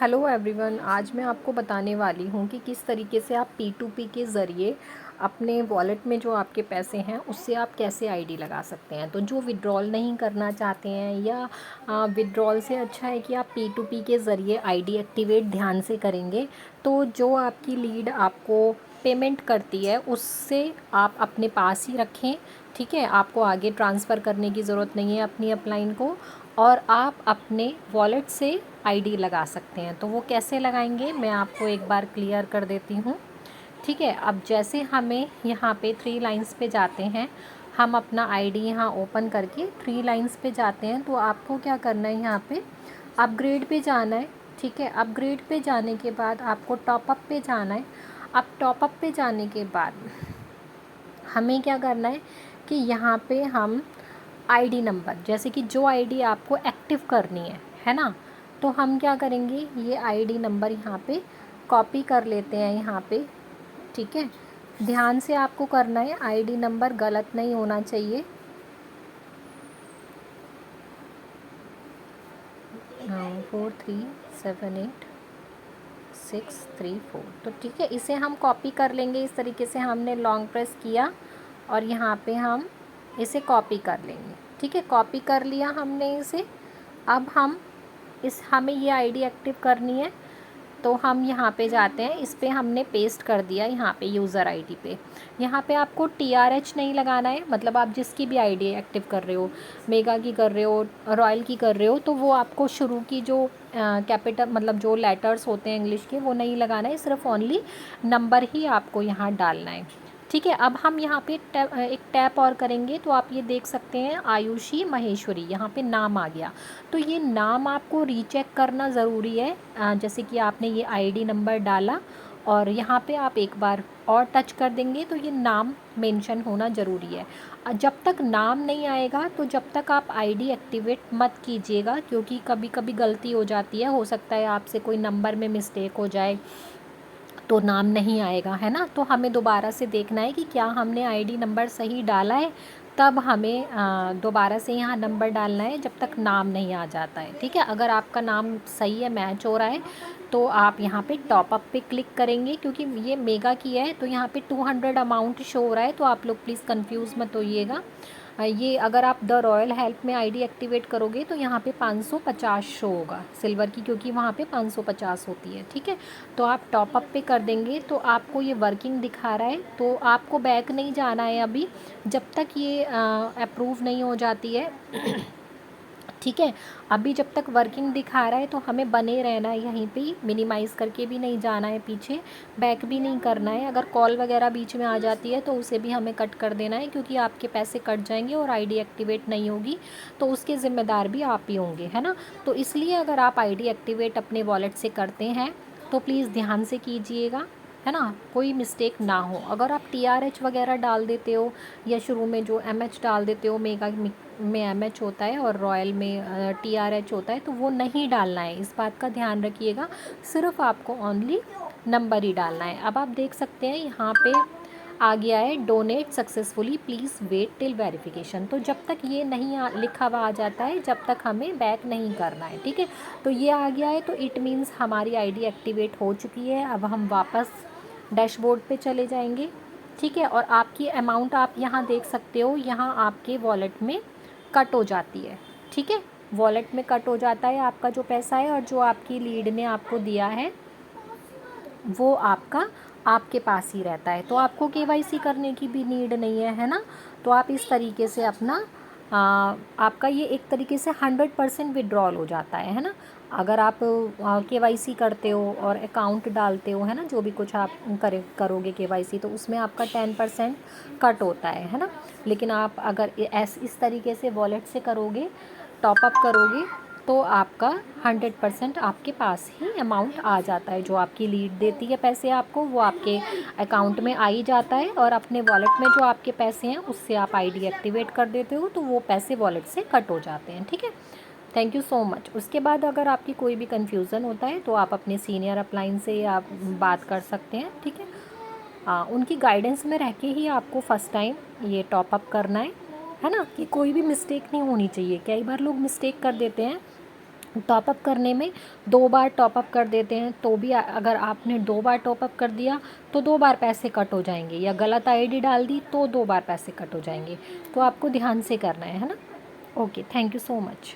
Hello everyone, आज मैं आपको बताने वाली हूँ कि किस तरीके से आप P2P के ज़रिए अपने वॉलेट में जो आपके पैसे हैं उससे आप कैसे आईडी लगा सकते हैं। तो जो विड्रॉल नहीं करना चाहते हैं या विड्रॉल से अच्छा है कि आप P2P के ज़रिए आईडी एक्टिवेट ध्यान से करेंगे तो जो आपकी लीड आपको पेमेंट करती है उससे आप अपने पास ही रखें। ठीक है, आपको आगे ट्रांसफ़र करने की ज़रूरत नहीं है अपनी अपलाइन को, और आप अपने वॉलेट से आईडी लगा सकते हैं। तो वो कैसे लगाएंगे मैं आपको एक बार क्लियर कर देती हूँ। ठीक है, अब जैसे हमें यहाँ पे 3 लाइंस पे जाते हैं, हम अपना आईडी यहाँ ओपन करके 3 लाइंस पे जाते हैं। तो आपको क्या करना है, यहाँ पे अपग्रेड पे जाना है। ठीक है, अपग्रेड पे जाने के बाद आपको टॉपअप पे जाना है। अब टॉपअप पे जाने के बाद हमें क्या करना है कि यहाँ पे हम आईडी नंबर, जैसे कि जो आईडी आपको एक्टिव करनी है ना, तो हम क्या करेंगे, ये आईडी नंबर यहाँ पे कॉपी कर लेते हैं यहाँ पे। ठीक है, ध्यान से आपको करना है, आईडी नंबर गलत नहीं होना चाहिए। 4378 634। तो ठीक है, इसे हम कॉपी कर लेंगे। इस तरीके से हमने लॉन्ग प्रेस किया और यहाँ पे हम इसे कॉपी कर लेंगे। ठीक है, कॉपी कर लिया हमने इसे। अब हमें ये आईडी एक्टिव करनी है, तो हम यहाँ पे जाते हैं, इस पे हमने पेस्ट कर दिया यहाँ पे यूज़र आईडी पे। यहाँ पे आपको TRH नहीं लगाना है, मतलब आप जिसकी भी आईडी एक्टिव कर रहे हो, मेगा की कर रहे हो, रॉयल की कर रहे हो, तो वो आपको शुरू की जो कैपिटल मतलब जो लेटर्स होते हैं इंग्लिश के, वो नहीं लगाना है, सिर्फ ओनली नंबर ही आपको यहाँ डालना है। ठीक है, अब हम यहाँ पे एक टैप और करेंगे तो आप ये देख सकते हैं आयुषी महेश्वरी, यहाँ पे नाम आ गया। तो ये नाम आपको रीचेक करना ज़रूरी है। जैसे कि आपने ये आईडी नंबर डाला और यहाँ पे आप एक बार और टच कर देंगे तो ये नाम मेंशन होना ज़रूरी है। जब तक नाम नहीं आएगा तो जब तक आप आईडी एक्टिवेट मत कीजिएगा, क्योंकि कभी कभी गलती हो जाती है, हो सकता है आपसे कोई नंबर में मिस्टेक हो जाए तो नाम नहीं आएगा, है ना। तो हमें दोबारा से देखना है कि क्या हमने आईडी नंबर सही डाला है, तब हमें दोबारा से यहाँ नंबर डालना है जब तक नाम नहीं आ जाता है। ठीक है, अगर आपका नाम सही है, मैच हो रहा है, तो आप यहाँ पे टॉपअप पे क्लिक करेंगे। क्योंकि ये मेगा की है तो यहाँ पे 200 अमाउंट शो हो रहा है, तो आप लोग प्लीज़ कंफ्यूज मत होइएगा। ये अगर आप द रॉयल हेल्प में आईडी एक्टिवेट करोगे तो यहाँ पे 550 शो होगा सिल्वर की, क्योंकि वहाँ पे 550 होती है। ठीक है, तो आप टॉपअप पे कर देंगे तो आपको ये वर्किंग दिखा रहा है, तो आपको बैक नहीं जाना है अभी, जब तक ये अप्रूव नहीं हो जाती है। ठीक है, अभी जब तक वर्किंग दिखा रहा है तो हमें बने रहना है यहीं पे ही, मिनिमाइज़ करके भी नहीं जाना है पीछे, बैक भी नहीं करना है। अगर कॉल वगैरह बीच में आ जाती है तो उसे भी हमें कट कर देना है, क्योंकि आपके पैसे कट जाएंगे और आईडी एक्टिवेट नहीं होगी तो उसके ज़िम्मेदार भी आप ही होंगे, है ना। तो इसलिए अगर आप आईडी एक्टिवेट अपने वॉलेट से करते हैं तो प्लीज़ ध्यान से कीजिएगा, है ना, कोई मिस्टेक ना हो। अगर आप TRH वगैरह डाल देते हो या शुरू में जो MH डाल देते हो, मेगा में MH होता है और रॉयल में TRH होता है, तो वो नहीं डालना है, इस बात का ध्यान रखिएगा। सिर्फ आपको ओनली नंबर ही डालना है। अब आप देख सकते हैं यहाँ पे आ गया है donate successfully, please wait till verification. तो जब तक ये नहीं लिखा हुआ आ जाता है, जब तक हमें बैक नहीं करना है। ठीक है, तो ये आ गया है तो इट मीन्स हमारी आईडी एक्टिवेट हो चुकी है। अब हम वापस डैशबोर्ड पे चले जाएंगे। ठीक है, और आपकी अमाउंट आप यहाँ देख सकते हो, यहाँ आपके वॉलेट में कट हो जाती है। ठीक है, वॉलेट में कट हो जाता है आपका जो पैसा है, और जो आपकी लीड ने आपको दिया है वो आपके पास ही रहता है। तो आपको KYC करने की भी नीड नहीं है ना। तो आप इस तरीके से अपना आपका ये एक तरीके से 100% विड्रॉल हो जाता है ना। अगर आप KYC करते हो और अकाउंट डालते हो, है ना, जो भी कुछ आप करोगे KYC, तो उसमें आपका 10% कट होता है ना। लेकिन आप अगर इस तरीके से वॉलेट से करोगे, टॉपअप करोगे, तो आपका 100% आपके पास ही अमाउंट आ जाता है। जो आपकी लीड देती है पैसे आपको, वो आपके अकाउंट में आ ही जाता है, और अपने वॉलेट में जो आपके पैसे हैं उससे आप आईडी एक्टिवेट कर देते हो, तो वो पैसे वॉलेट से कट हो जाते हैं। ठीक है, थैंक यू सो मच। उसके बाद अगर आपकी कोई भी कन्फ्यूज़न होता है तो आप अपने सीनियर अपलाइन से आप बात कर सकते हैं। ठीक है, उनकी गाइडेंस में रह के ही आपको फ़र्स्ट टाइम ये टॉपअप करना है ना, कि कोई भी मिस्टेक नहीं होनी चाहिए। कई बार लोग मिस्टेक कर देते हैं टॉपअप करने में 2 बार टॉपअप कर देते हैं, तो भी अगर आपने 2 बार टॉपअप कर दिया तो 2 बार पैसे कट हो जाएंगे, या गलत आईडी डाल दी तो 2 बार पैसे कट हो जाएंगे। तो आपको ध्यान से करना है ना। Okay, thank you so much.